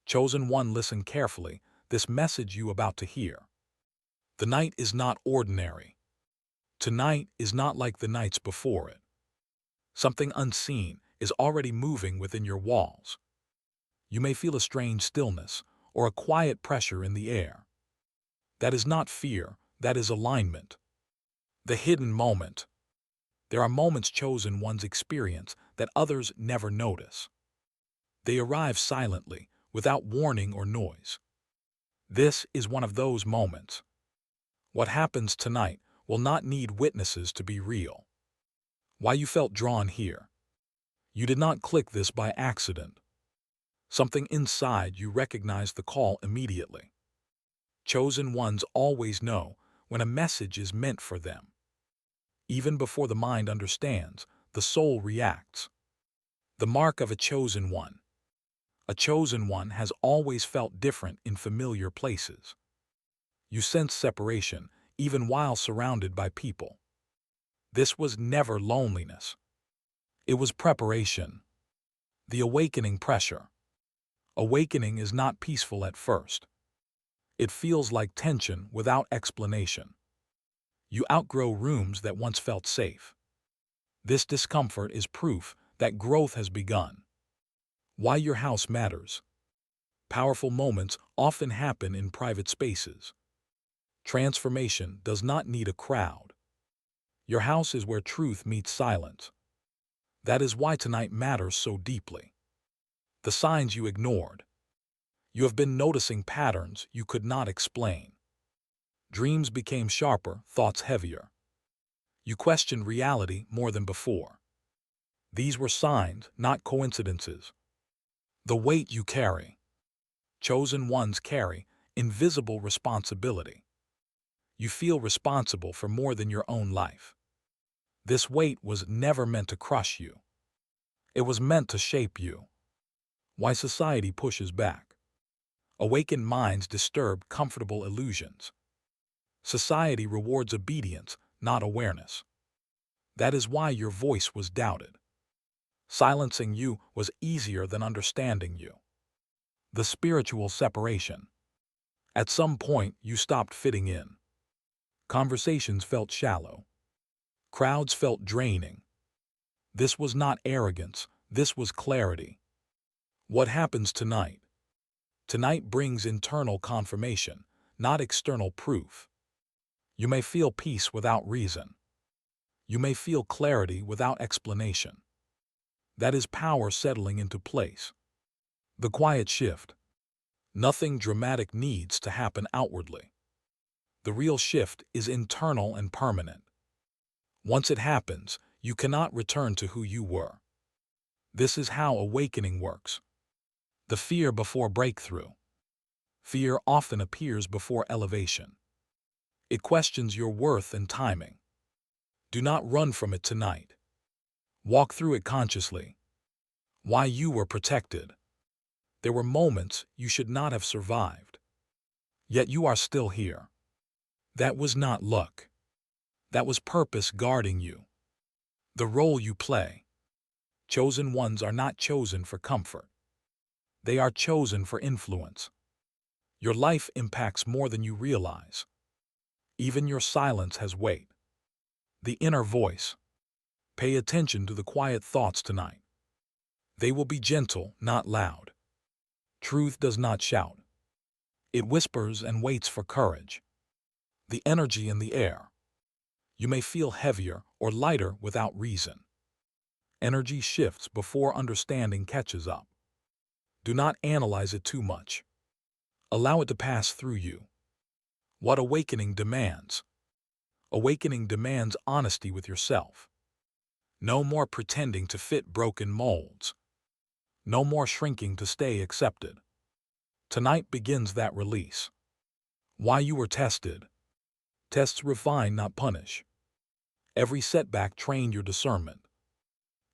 Chosen one, listen carefully, this message you about to hear. The night is not ordinary. Tonight is not like the nights before it. Something unseen is already moving within your walls. You may feel a strange stillness or a quiet pressure in the air. That is not fear, that is alignment. The hidden moment. There are moments chosen ones experience that others never notice. They arrive silently, without warning or noise. This is one of those moments. What happens tonight will not need witnesses to be real. Why you felt drawn here. You did not click this by accident. Something inside you recognized the call immediately. Chosen ones always know when a message is meant for them. Even before the mind understands, the soul reacts. The mark of a chosen one. A chosen one has always felt different in familiar places. You sense separation, even while surrounded by people. This was never loneliness. It was preparation. The awakening pressure. Awakening is not peaceful at first. It feels like tension without explanation. You outgrow rooms that once felt safe. This discomfort is proof that growth has begun. Why your house matters. Powerful moments often happen in private spaces. Transformation does not need a crowd. Your house is where truth meets silence. That is why tonight matters so deeply. The signs you ignored. You have been noticing patterns you could not explain. Dreams became sharper, thoughts heavier. You questioned reality more than before. These were signs, not coincidences. The weight you carry. Chosen ones carry invisible responsibility. You feel responsible for more than your own life. This weight was never meant to crush you. It was meant to shape you. Why society pushes back. Awakened minds disturb comfortable illusions. Society rewards obedience, not awareness. That is why your voice was doubted. Silencing you was easier than understanding you. The spiritual separation. At some point, you stopped fitting in. Conversations felt shallow. Crowds felt draining. This was not arrogance, this was clarity. What happens tonight? Tonight brings internal confirmation, not external proof. You may feel peace without reason. You may feel clarity without explanation. That is power settling into place. The quiet shift. Nothing dramatic needs to happen outwardly. The real shift is internal and permanent. Once it happens, you cannot return to who you were. This is how awakening works. The fear before breakthrough. Fear often appears before elevation. It questions your worth and timing. Do not run from it tonight. Walk through it consciously. Why you were protected. There were moments you should not have survived. Yet you are still here. That was not luck. That was purpose guarding you. The role you play. Chosen ones are not chosen for comfort. They are chosen for influence. Your life impacts more than you realize. Even your silence has weight. The inner voice. Pay attention to the quiet thoughts tonight. They will be gentle, not loud. Truth does not shout. It whispers and waits for courage. The energy in the air. You may feel heavier or lighter without reason. Energy shifts before understanding catches up. Do not analyze it too much. Allow it to pass through you. What awakening demands? Awakening demands honesty with yourself. No more pretending to fit broken molds. No more shrinking to stay accepted. Tonight begins that release. Why you were tested. Tests refine, not punish. Every setback trained your discernment.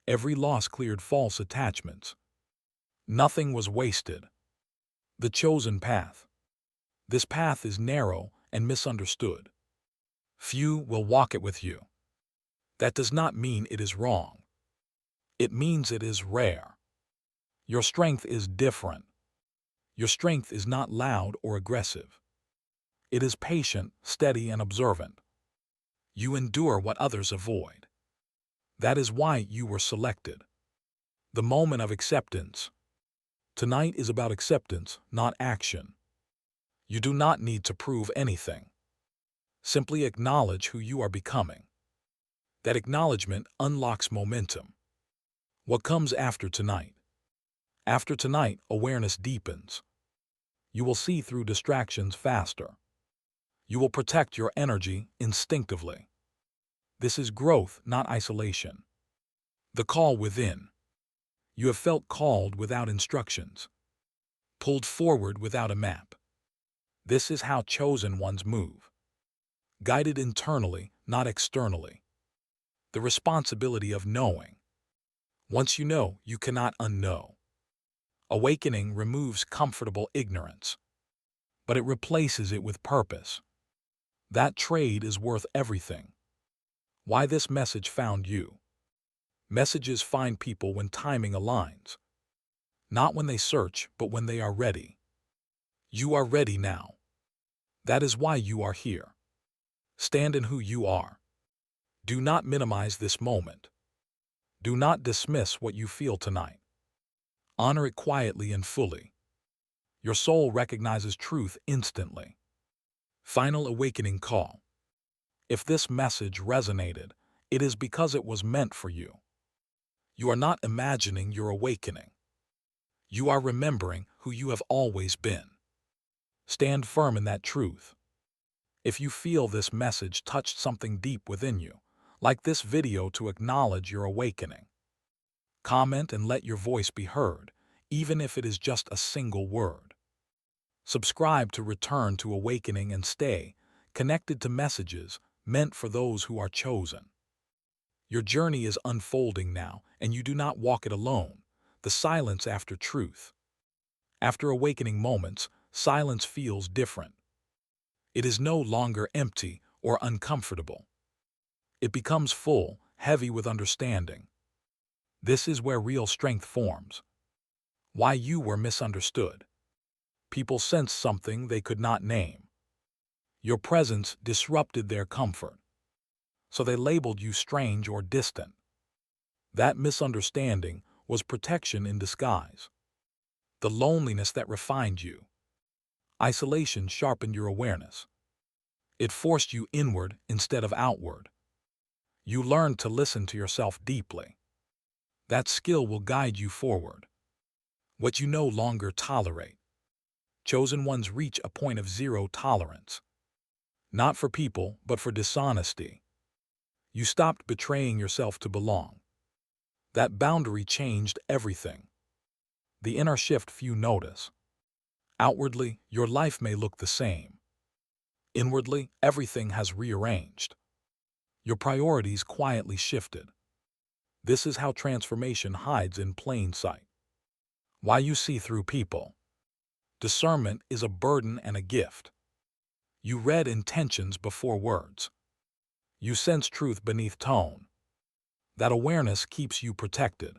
Every loss cleared false attachments. Nothing was wasted. The chosen path. This path is narrow and misunderstood. Few will walk it with you. That does not mean it is wrong. It means it is rare. Your strength is different. Your strength is not loud or aggressive. It is patient, steady, and observant. You endure what others avoid. That is why you were selected. The moment of acceptance. Tonight is about acceptance, not action. You do not need to prove anything. Simply acknowledge who you are becoming. That acknowledgement unlocks momentum. What comes after tonight? After tonight, awareness deepens. You will see through distractions faster. You will protect your energy instinctively. This is growth, not isolation. The call within. You have felt called without instructions, pulled forward without a map. This is how chosen ones move. Guided internally, not externally. The responsibility of knowing. Once you know, you cannot unknow. Awakening removes comfortable ignorance, but it replaces it with purpose. That trade is worth everything. Why this message found you. Messages find people when timing aligns. Not when they search, but when they are ready. You are ready now. That is why you are here. Stand in who you are. Do not minimize this moment. Do not dismiss what you feel tonight. Honor it quietly and fully. Your soul recognizes truth instantly. Final awakening call. If this message resonated, it is because it was meant for you. You are not imagining your awakening. You are remembering who you have always been. Stand firm in that truth. If you feel this message touched something deep within you, like this video to acknowledge your awakening. Comment and let your voice be heard, even if it is just a single word. Subscribe to return to awakening and stay connected to messages meant for those who are chosen. Your journey is unfolding now, and you do not walk it alone. The silence after truth. After awakening moments, silence feels different. It is no longer empty or uncomfortable. It becomes full, heavy with understanding. This is where real strength forms. Why you were misunderstood. People sensed something they could not name. Your presence disrupted their comfort, so they labeled you strange or distant. That misunderstanding was protection in disguise. The loneliness that refined you. Isolation sharpened your awareness. It forced you inward instead of outward. You learned to listen to yourself deeply. That skill will guide you forward. What you no longer tolerate. Chosen ones reach a point of zero tolerance. Not for people, but for dishonesty. You stopped betraying yourself to belong. That boundary changed everything. The inner shift few notice. Outwardly, your life may look the same. Inwardly, everything has rearranged. Your priorities quietly shifted. This is how transformation hides in plain sight. Why you see through people. Discernment is a burden and a gift. You read intentions before words. You sense truth beneath tone. That awareness keeps you protected.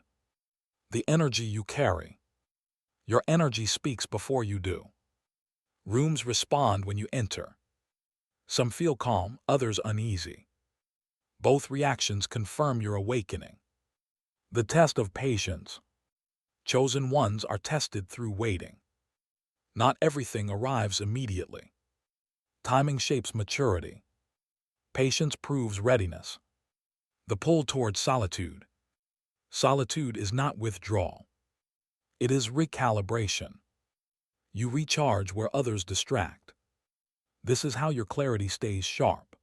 The energy you carry. Your energy speaks before you do. Rooms respond when you enter. Some feel calm, others uneasy. Both reactions confirm your awakening. The test of patience. Chosen ones are tested through waiting. Not everything arrives immediately. Timing shapes maturity. Patience proves readiness. The pull towards solitude. Solitude is not withdrawal. It is recalibration. You recharge where others distract. This is how your clarity stays sharp.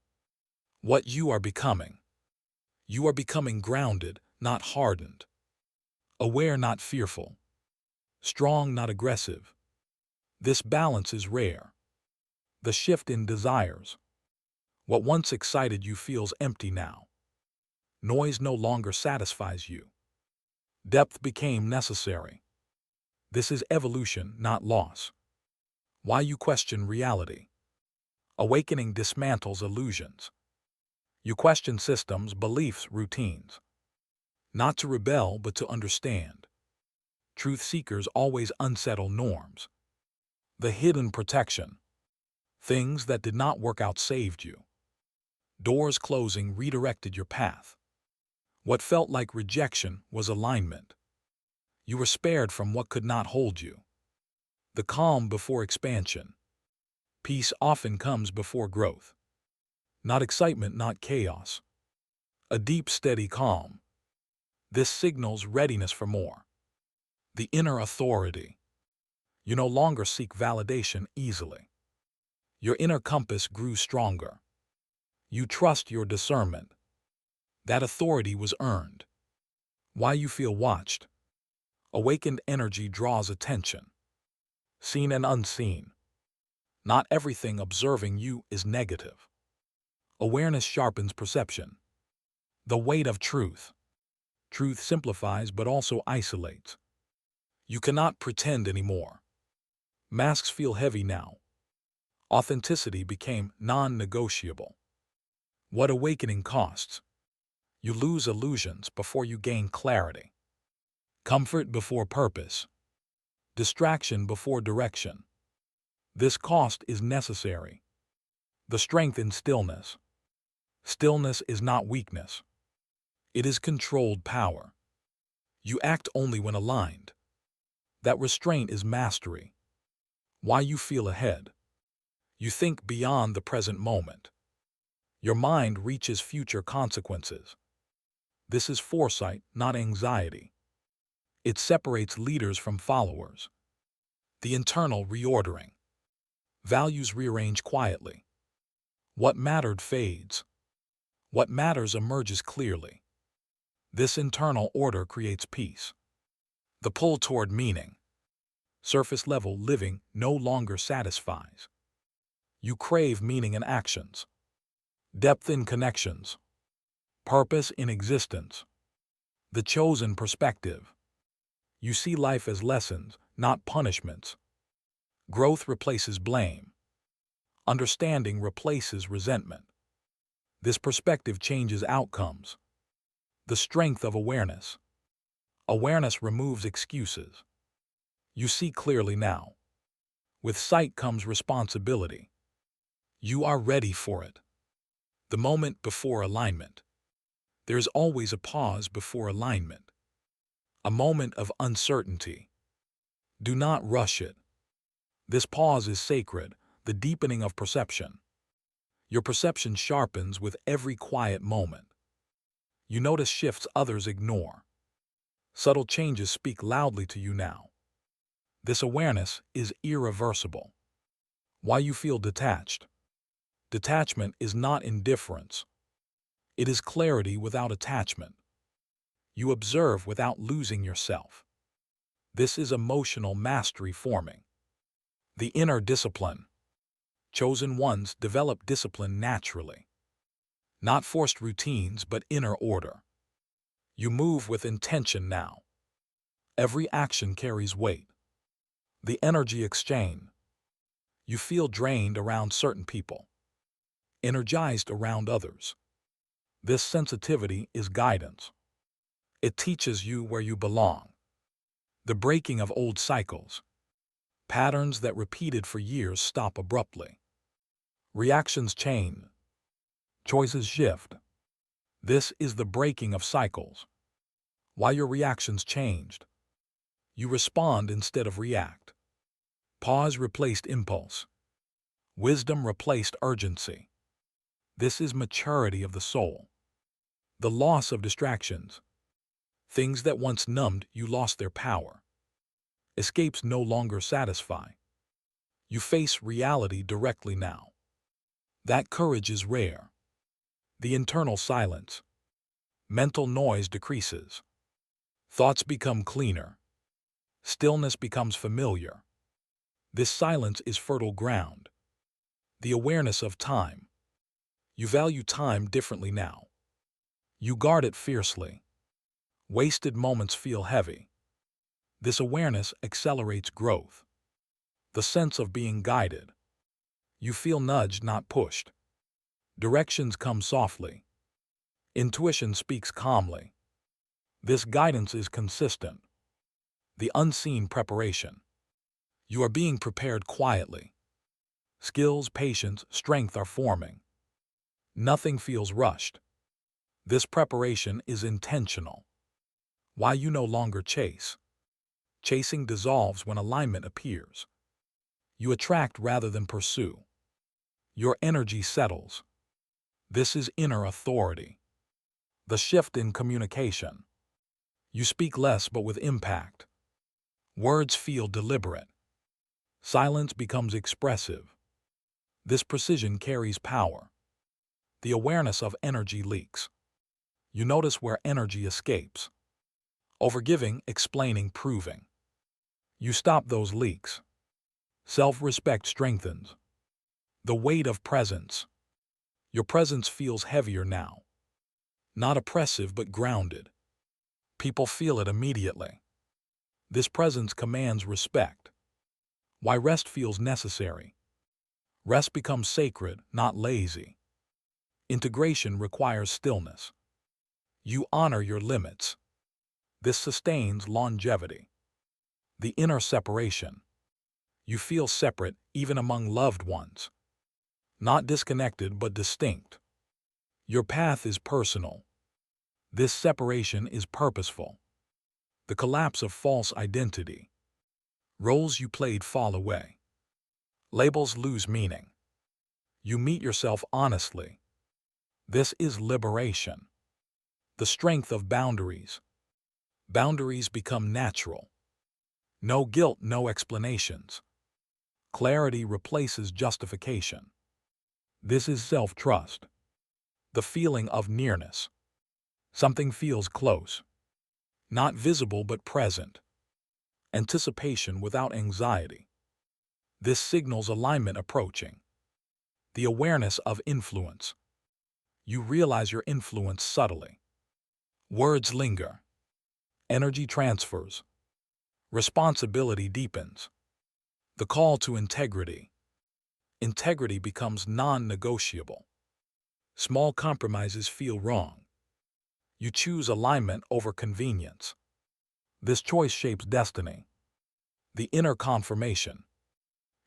What you are becoming. You are becoming grounded, not hardened. Aware, not fearful. Strong, not aggressive. This balance is rare. The shift in desires. What once excited you feels empty now. Noise no longer satisfies you. Depth became necessary. This is evolution, not loss. Why you question reality. Awakening dismantles illusions. You question systems, beliefs, routines. Not to rebel, but to understand. Truth seekers always unsettle norms. The hidden protection. Things that did not work out saved you. Doors closing redirected your path. What felt like rejection was alignment. You were spared from what could not hold you. The calm before expansion. Peace often comes before growth. Not excitement, not chaos. A deep, steady calm. This signals readiness for more. The inner authority. You no longer seek validation easily. Your inner compass grew stronger. You trust your discernment. That authority was earned. Why you feel watched. Awakened energy draws attention. Seen and unseen. Not everything observing you is negative. Awareness sharpens perception. The weight of truth. Truth simplifies but also isolates. You cannot pretend anymore. Masks feel heavy now. Authenticity became non-negotiable. What awakening costs? You lose illusions before you gain clarity. Comfort before purpose. Distraction before direction. This cost is necessary. The strength in stillness. Stillness is not weakness. It is controlled power. You act only when aligned. That restraint is mastery. Why you feel ahead. You think beyond the present moment. Your mind reaches future consequences. This is foresight, not anxiety. It separates leaders from followers. The internal reordering. Values rearrange quietly. What mattered fades. What matters emerges clearly. This internal order creates peace. The pull toward meaning. Surface-level living no longer satisfies. You crave meaning in actions. Depth in connections. Purpose in existence. The chosen perspective. You see life as lessons, not punishments. Growth replaces blame. Understanding replaces resentment. This perspective changes outcomes. The strength of awareness. Awareness removes excuses. You see clearly now. With sight comes responsibility. You are ready for it. The moment before alignment. There is always a pause before alignment. A moment of uncertainty. Do not rush it. This pause is sacred, the deepening of perception. Your perception sharpens with every quiet moment. You notice shifts others ignore. Subtle changes speak loudly to you now. This awareness is irreversible. Why you feel detached. Detachment is not indifference. It is clarity without attachment. You observe without losing yourself. This is emotional mastery forming. The inner discipline. Chosen ones develop discipline naturally. Not forced routines, but inner order. You move with intention now. Every action carries weight. The energy exchange. You feel drained around certain people. Energized around others. This sensitivity is guidance. It teaches you where you belong. The breaking of old cycles. Patterns that repeated for years stop abruptly. Reactions change. Choices shift. This is the breaking of cycles. Why your reactions changed. You respond instead of react. Pause replaced impulse. Wisdom replaced urgency. This is maturity of the soul. The loss of distractions. Things that once numbed you lost their power. Escapes no longer satisfy. You face reality directly now. That courage is rare. The internal silence. Mental noise decreases. Thoughts become cleaner. Stillness becomes familiar. This silence is fertile ground. The awareness of time. You value time differently now. You guard it fiercely. Wasted moments feel heavy. This awareness accelerates growth. The sense of being guided. You feel nudged, not pushed. Directions come softly. Intuition speaks calmly. This guidance is consistent. The unseen preparation. You are being prepared quietly. Skills, patience, strength are forming. Nothing feels rushed. This preparation is intentional. Why you no longer chase. Chasing dissolves when alignment appears. You attract rather than pursue. Your energy settles. This is inner authority. The shift in communication. You speak less but with impact. Words feel deliberate. Silence becomes expressive. This precision carries power. The awareness of energy leaks. You notice where energy escapes. Overgiving, explaining, proving. You stop those leaks. Self-respect strengthens. The weight of presence. Your presence feels heavier now. Not oppressive but grounded. People feel it immediately. This presence commands respect. Why rest feels necessary. Rest becomes sacred, not lazy. Integration requires stillness. You honor your limits. This sustains longevity. The inner separation. You feel separate even among loved ones. Not disconnected but distinct. Your path is personal. This separation is purposeful. The collapse of false identity. Roles you played fall away. Labels lose meaning. You meet yourself honestly. This is liberation. The strength of boundaries. Boundaries become natural. No guilt, no explanations. Clarity replaces justification. This is self-trust. The feeling of nearness. Something feels close. Not visible but present. Anticipation without anxiety. This signals alignment approaching. The awareness of influence. You realize your influence subtly. Words linger. Energy transfers. Responsibility deepens. The call to integrity. Integrity becomes non-negotiable. Small compromises feel wrong. You choose alignment over convenience. This choice shapes destiny. The inner confirmation.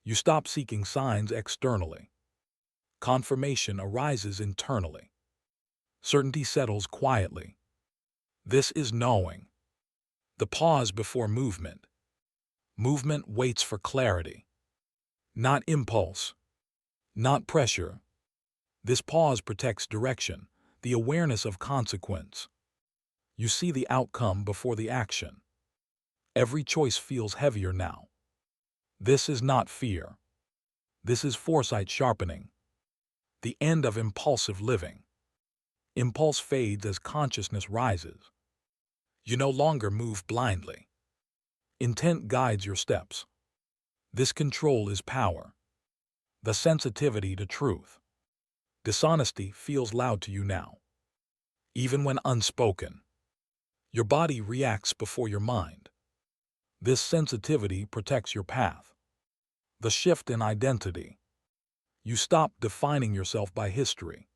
You stop seeking signs externally. Confirmation arises internally. Certainty settles quietly. This is knowing. The pause before movement. Movement waits for clarity. Not impulse. Not pressure. This pause protects direction, the awareness of consequence. You see the outcome before the action. Every choice feels heavier now. This is not fear. This is foresight sharpening. The end of impulsive living. Impulse fades as consciousness rises. You no longer move blindly. Intent guides your steps. This control is power. The sensitivity to truth. Dishonesty feels loud to you now. Even when unspoken. Your body reacts before your mind. This sensitivity protects your path. The shift in identity. You stop defining yourself by history.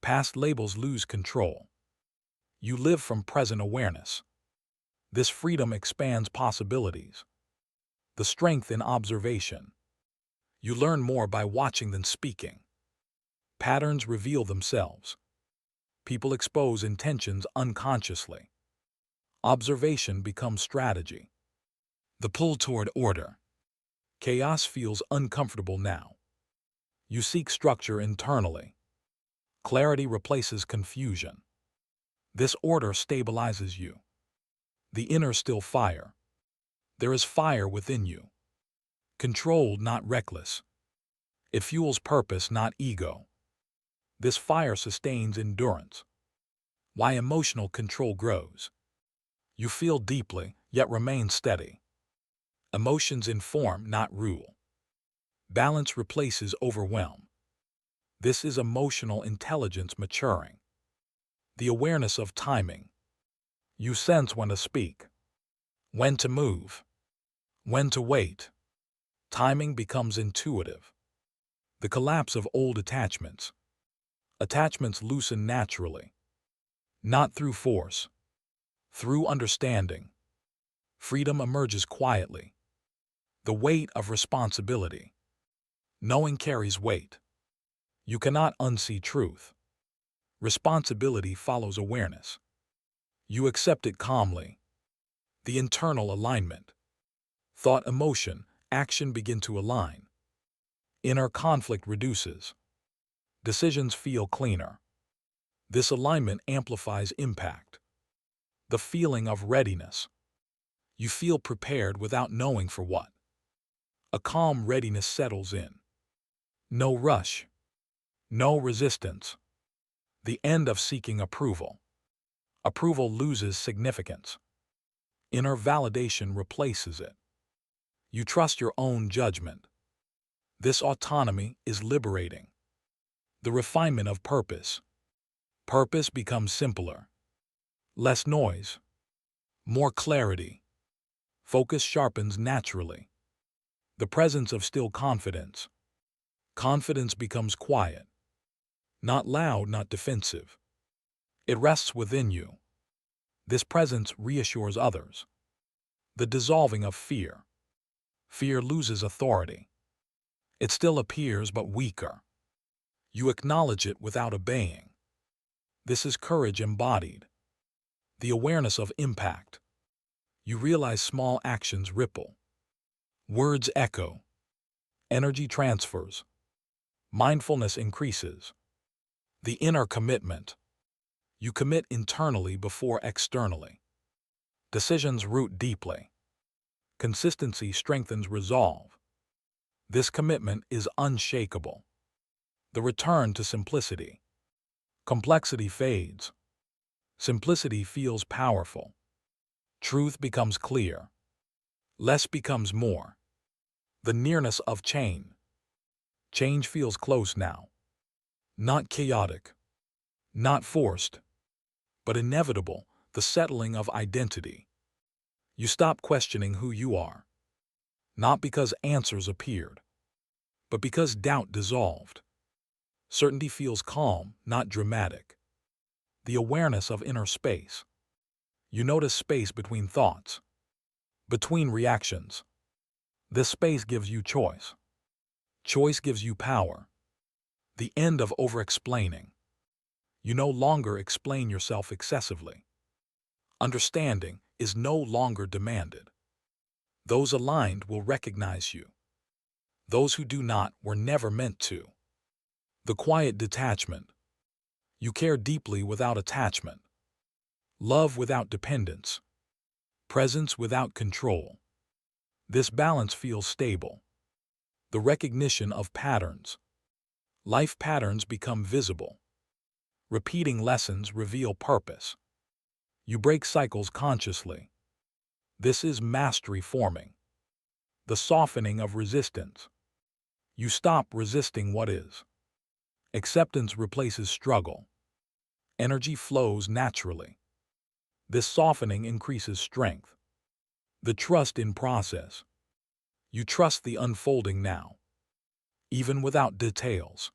Past labels lose control. You live from present awareness. This freedom expands possibilities. The strength in observation. You learn more by watching than speaking. Patterns reveal themselves. People expose intentions unconsciously. Observation becomes strategy. The pull toward order. Chaos feels uncomfortable now. You seek structure internally. Clarity replaces confusion. This order stabilizes you. The inner still fire. There is fire within you. Controlled, not reckless. It fuels purpose, not ego. This fire sustains endurance. Why emotional control grows. You feel deeply, yet remain steady. Emotions inform, not rule. Balance replaces overwhelm. This is emotional intelligence maturing. The awareness of timing. You sense when to speak, when to move, when to wait. Timing becomes intuitive. The collapse of old attachments. Attachments loosen naturally. Not through force, through understanding. Freedom emerges quietly. The weight of responsibility. Knowing carries weight. You cannot unsee truth. Responsibility follows awareness. You accept it calmly. The internal alignment. Thought, emotion, action begin to align. Inner conflict reduces. Decisions feel cleaner. This alignment amplifies impact. The feeling of readiness. You feel prepared without knowing for what. A calm readiness settles in. No rush. No resistance. The end of seeking approval. Approval loses significance. Inner validation replaces it. You trust your own judgment. This autonomy is liberating. The refinement of purpose. Purpose becomes simpler. Less noise. More clarity. Focus sharpens naturally. The presence of still confidence. Confidence becomes quiet. Not loud, not defensive. It rests within you. This presence reassures others. The dissolving of fear. Fear loses authority. It still appears but weaker. You acknowledge it without obeying. This is courage embodied. The awareness of impact. You realize small actions ripple. Words echo. Energy transfers. Mindfulness increases. The inner commitment. You commit internally before externally. Decisions root deeply. Consistency strengthens resolve. This commitment is unshakable. The return to simplicity. Complexity fades. Simplicity feels powerful. Truth becomes clear. Less becomes more. The nearness of change. Change feels close now. Not chaotic. Not forced. But inevitable, the settling of identity. You stop questioning who you are. Not because answers appeared, but because doubt dissolved. Certainty feels calm, not dramatic. The awareness of inner space. You notice space between thoughts, between reactions. This space gives you choice. Choice gives you power. The end of over-explaining. You no longer explain yourself excessively. Understanding is no longer demanded. Those aligned will recognize you. Those who do not were never meant to. The quiet detachment. You care deeply without attachment. Love without dependence. Presence without control. This balance feels stable. The recognition of patterns. Life patterns become visible. Repeating lessons reveal purpose. You break cycles consciously. This is mastery forming. The softening of resistance. You stop resisting what is. Acceptance replaces struggle. Energy flows naturally. This softening increases strength. The trust in process. You trust the unfolding now. Even without details.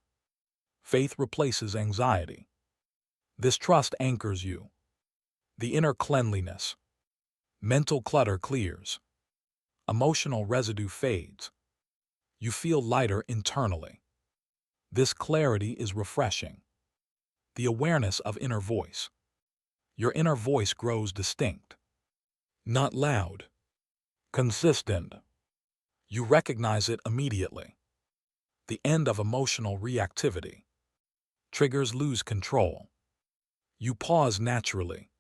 Faith replaces anxiety. This trust anchors you. The inner cleanliness. Mental clutter clears. Emotional residue fades. You feel lighter internally. This clarity is refreshing. The awareness of inner voice. Your inner voice grows distinct. Not loud. Consistent. You recognize it immediately. The end of emotional reactivity. Triggers lose control. You pause naturally.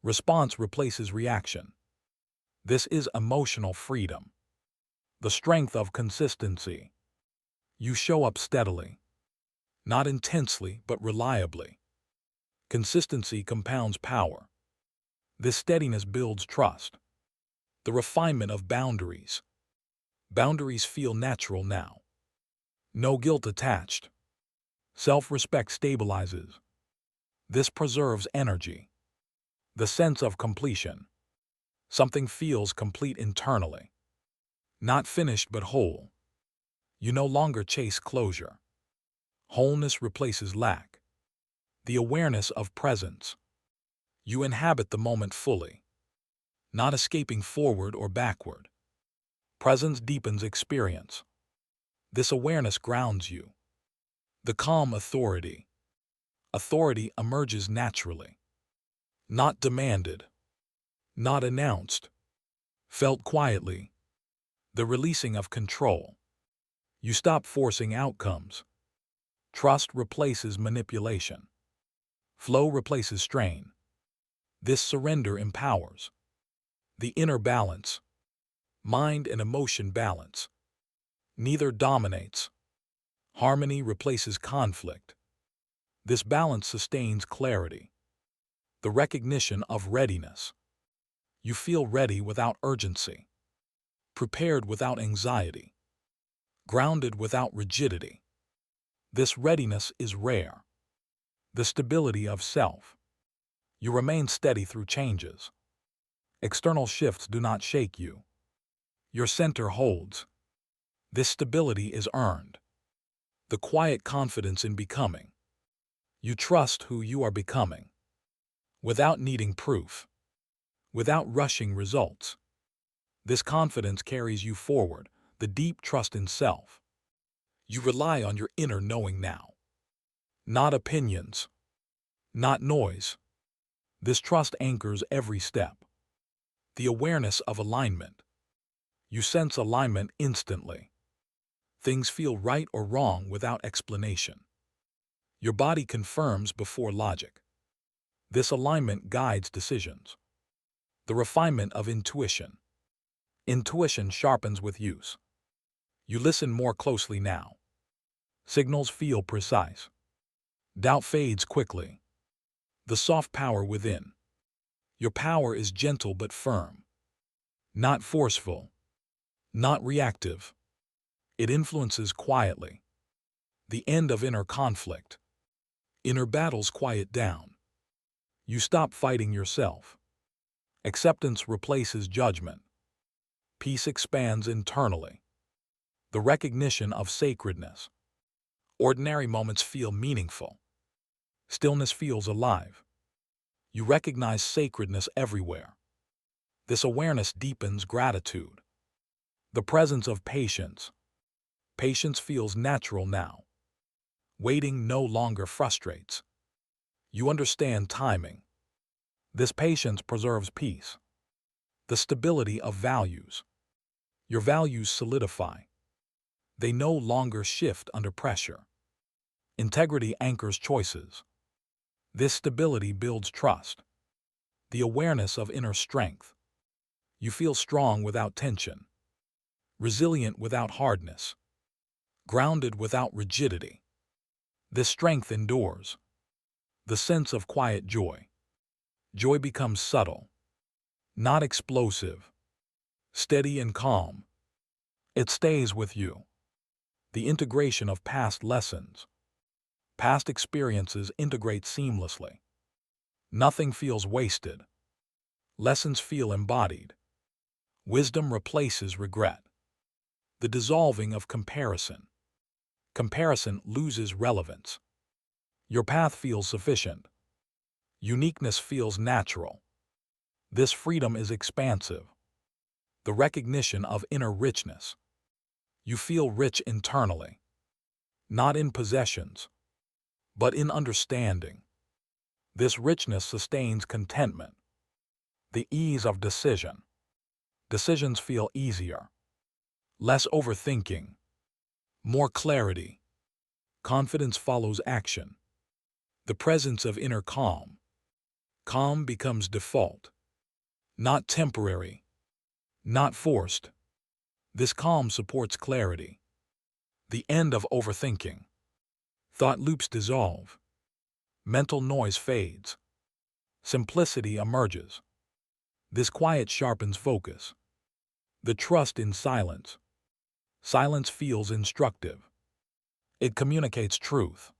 Response replaces reaction. This is emotional freedom. The strength of consistency. You show up steadily. Not intensely, but reliably. Consistency compounds power. This steadiness builds trust. The refinement of boundaries. Boundaries feel natural now. No guilt attached. Self-respect stabilizes. This preserves energy. The sense of completion. Something feels complete internally. Not finished but whole. You no longer chase closure. Wholeness replaces lack. The awareness of presence. You inhabit the moment fully. Not escaping forward or backward. Presence deepens experience. This awareness grounds you. The calm authority. Authority emerges naturally. Not demanded. Not announced. Felt quietly. The releasing of control. You stop forcing outcomes. Trust replaces manipulation. Flow replaces strain. This surrender empowers. The inner balance. Mind and emotion balance. Neither dominates. Harmony replaces conflict. This balance sustains clarity. The recognition of readiness. You feel ready without urgency. Prepared without anxiety. Grounded without rigidity. This readiness is rare. The stability of self. You remain steady through changes. External shifts do not shake you. Your center holds. This stability is earned. The quiet confidence in becoming. You trust who you are becoming. Without needing proof. Without rushing results. This confidence carries you forward, the deep trust in self. You rely on your inner knowing now. Not opinions. Not noise. This trust anchors every step. The awareness of alignment. You sense alignment instantly. Things feel right or wrong without explanation. Your body confirms before logic. This alignment guides decisions. The refinement of intuition. Intuition sharpens with use. You listen more closely now. Signals feel precise. Doubt fades quickly. The soft power within. Your power is gentle but firm. Not forceful. Not reactive. It influences quietly. The end of inner conflict. Inner battles quiet down. You stop fighting yourself. Acceptance replaces judgment. Peace expands internally. The recognition of sacredness. Ordinary moments feel meaningful. Stillness feels alive. You recognize sacredness everywhere. This awareness deepens gratitude. The presence of patience. Patience feels natural now. Waiting no longer frustrates. You understand timing. This patience preserves peace. The stability of values. Your values solidify. They no longer shift under pressure. Integrity anchors choices. This stability builds trust. The awareness of inner strength. You feel strong without tension. Resilient without hardness. Grounded without rigidity. This strength endures. The sense of quiet joy. Joy becomes subtle. Not explosive. Steady and calm. It stays with you. The integration of past lessons. Past experiences integrate seamlessly. Nothing feels wasted. Lessons feel embodied. Wisdom replaces regret. The dissolving of comparison. Comparison loses relevance. Your path feels sufficient. Uniqueness feels natural. This freedom is expansive. The recognition of inner richness. You feel rich internally. Not in possessions, but in understanding. This richness sustains contentment. The ease of decision. Decisions feel easier. Less overthinking. More clarity. Confidence follows action. The presence of inner calm. Calm becomes default. Not temporary. Not forced. This calm supports clarity. The end of overthinking. Thought loops dissolve. Mental noise fades. Simplicity emerges. This quiet sharpens focus. The trust in silence. Silence feels instructive. It communicates truth.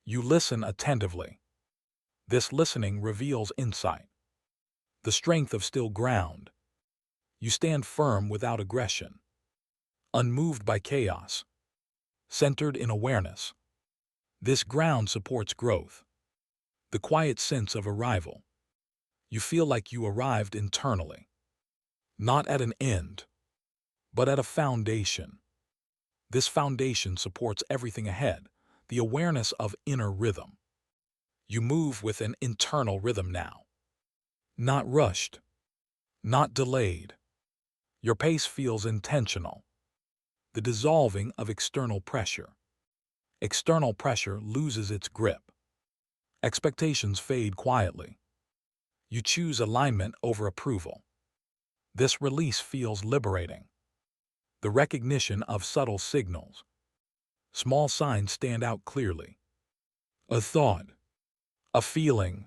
You listen attentively. This listening reveals insight. The strength of still ground. You stand firm without aggression. Unmoved by chaos. Centered in awareness. This ground supports growth. The quiet sense of arrival. You feel like you arrived internally. Not at an end, but at a foundation. This foundation supports everything ahead, the awareness of inner rhythm. You move with an internal rhythm now. Not rushed, not delayed. Your pace feels intentional. The dissolving of external pressure. External pressure loses its grip. Expectations fade quietly. You choose alignment over approval. This release feels liberating. The recognition of subtle signals. Small signs stand out clearly. A thought, a feeling.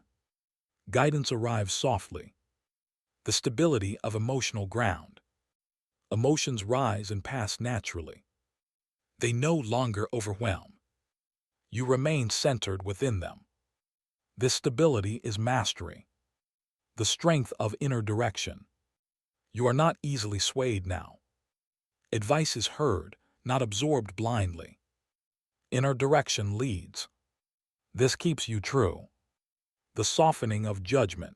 Guidance arrives softly. The stability of emotional ground. Emotions rise and pass naturally. They no longer overwhelm. You remain centered within them. This stability is mastery. The strength of inner direction. You are not easily swayed now. Advice is heard, not absorbed blindly. Inner direction leads. This keeps you true. The softening of judgment.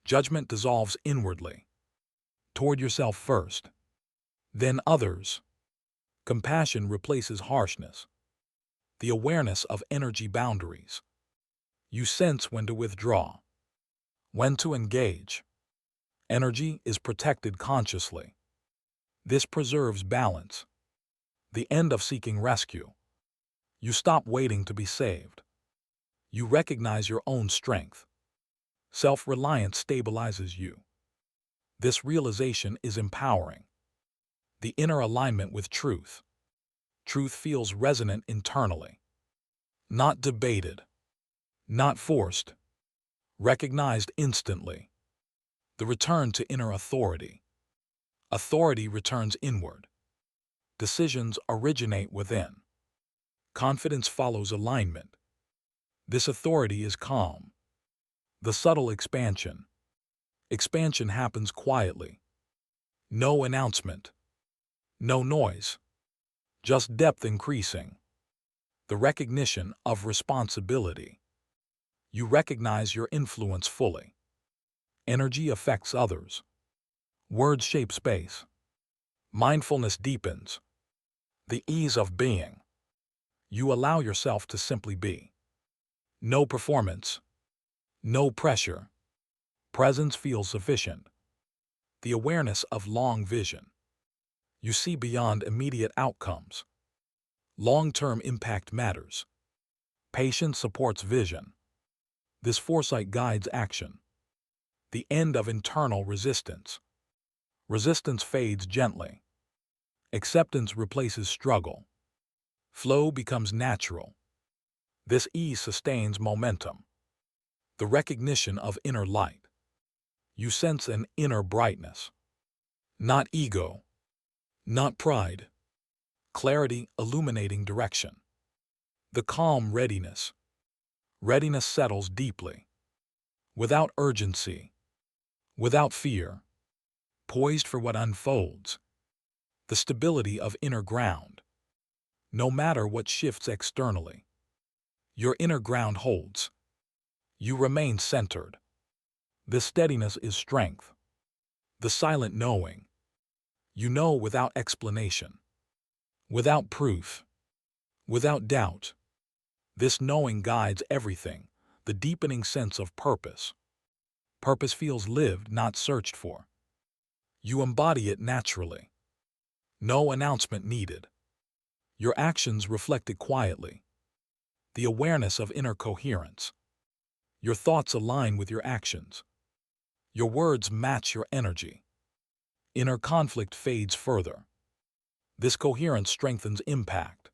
Judgment dissolves inwardly. Toward yourself first, then others. Compassion replaces harshness. The awareness of energy boundaries. You sense when to withdraw, when to engage. Energy is protected consciously. This preserves balance. The end of seeking rescue. You stop waiting to be saved. You recognize your own strength. Self-reliance stabilizes you. This realization is empowering. The inner alignment with truth. Truth feels resonant internally. Not debated. Not forced. Recognized instantly. The return to inner authority. Authority returns inward. Decisions originate within. Confidence follows alignment. This authority is calm. The subtle expansion. Expansion happens quietly. No announcement. No noise. Just depth increasing. The recognition of responsibility. You recognize your influence fully. Energy affects others. Words shape space. Mindfulness deepens. The ease of being. You allow yourself to simply be. No performance. No pressure. Presence feels sufficient. The awareness of long vision. You see beyond immediate outcomes. Long-term impact matters. Patience supports vision. This foresight guides action. The end of internal resistance. Resistance fades gently. Acceptance replaces struggle. Flow becomes natural. This ease sustains momentum. The recognition of inner light. You sense an inner brightness. Not ego. Not pride. Clarity illuminating direction. The calm readiness. Readiness settles deeply. Without urgency. Without fear. Poised for what unfolds. The stability of inner ground. No matter what shifts externally, your inner ground holds. You remain centered. This steadiness is strength. The silent knowing. You know without explanation. Without proof. Without doubt. This knowing guides everything, the deepening sense of purpose. Purpose feels lived, not searched for. You embody it naturally. No announcement needed. Your actions reflect it quietly. The awareness of inner coherence. Your thoughts align with your actions. Your words match your energy. Inner conflict fades further. This coherence strengthens impact.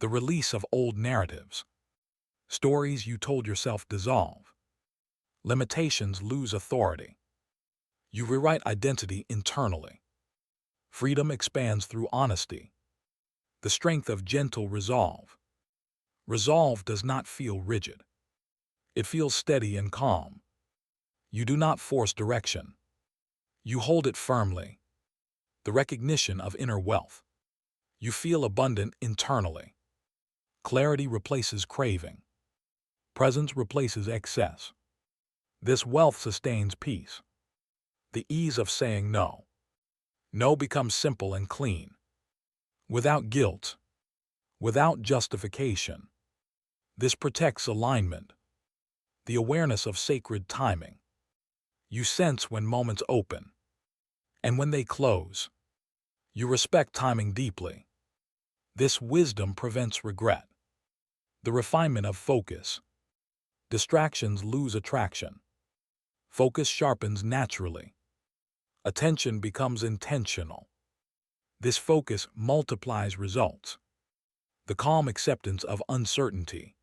The release of old narratives. Stories you told yourself dissolve. Limitations lose authority. You rewrite identity internally. Freedom expands through honesty. The strength of gentle resolve. Resolve does not feel rigid. It feels steady and calm. You do not force direction. You hold it firmly. The recognition of inner wealth. You feel abundant internally. Clarity replaces craving. Presence replaces excess. This wealth sustains peace. The ease of saying no. No becomes simple and clean, without guilt, without justification. This protects alignment, the awareness of sacred timing. You sense when moments open, and when they close. You respect timing deeply. This wisdom prevents regret. The refinement of focus. Distractions lose attraction. Focus sharpens naturally. Attention becomes intentional. This focus multiplies results. The calm acceptance of uncertainty.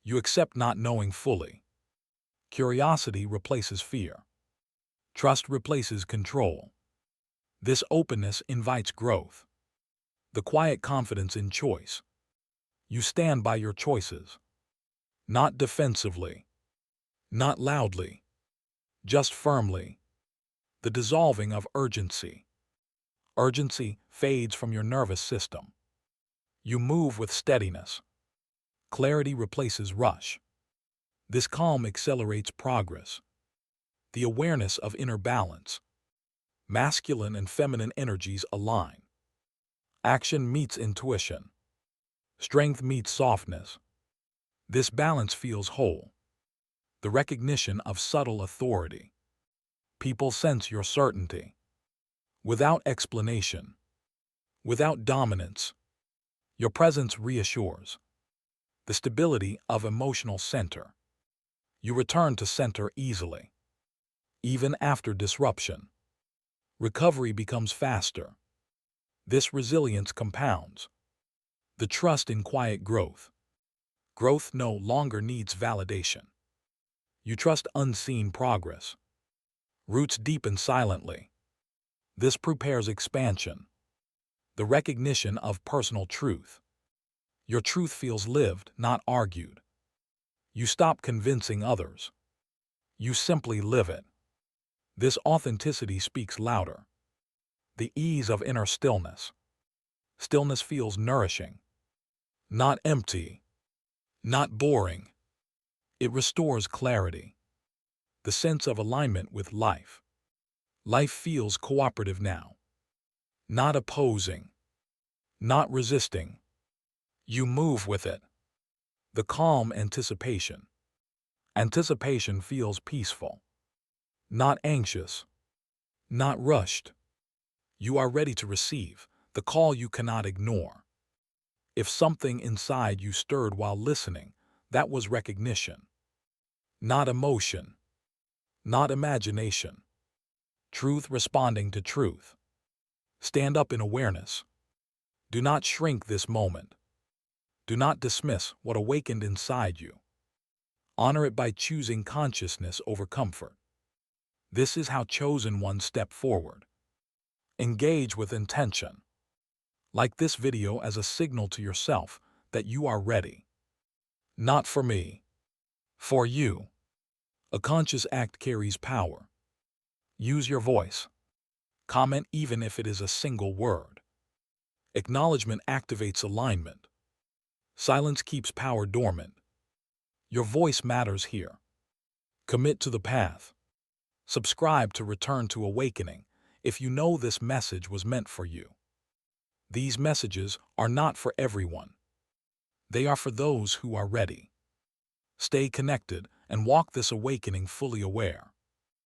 You accept not knowing fully. Curiosity replaces fear. Trust replaces control. This openness invites growth. The quiet confidence in choice. You stand by your choices. Not defensively. Not loudly. Just firmly. The dissolving of urgency. Urgency fades from your nervous system. You move with steadiness. Clarity replaces rush. This calm accelerates progress. The awareness of inner balance. Masculine and feminine energies align. Action meets intuition. Strength meets softness. This balance feels whole. The recognition of subtle authority. People sense your certainty. Without explanation. Without dominance. Your presence reassures. The stability of emotional center. You return to center easily. Even after disruption. Recovery becomes faster. This resilience compounds. The trust in quiet growth. Growth no longer needs validation. You trust unseen progress. Roots deepen silently. This prepares expansion. The recognition of personal truth. Your truth feels lived, not argued. You stop convincing others. You simply live it. This authenticity speaks louder. The ease of inner stillness. Stillness feels nourishing. Not empty. Not boring. It restores clarity. The sense of alignment with life. Life feels cooperative now. Not opposing. Not resisting. You move with it. The calm anticipation. Anticipation feels peaceful. Not anxious. Not rushed. You are ready to receive the call you cannot ignore. If something inside you stirred while listening, that was recognition. Not emotion. Not imagination. Truth responding to truth. Stand up in awareness. Do not shrink this moment. Do not dismiss what awakened inside you. Honor it by choosing consciousness over comfort. This is how chosen ones step forward. Engage with intention. Like this video as a signal to yourself that you are ready. Not for me. For you. A conscious act carries power. Use your voice. Comment even if it is a single word. Acknowledgement activates alignment. Silence keeps power dormant. Your voice matters here. Commit to the path. Subscribe to Return to Awakening if you know this message was meant for you. These messages are not for everyone. They are for those who are ready. Stay connected and walk this awakening fully aware.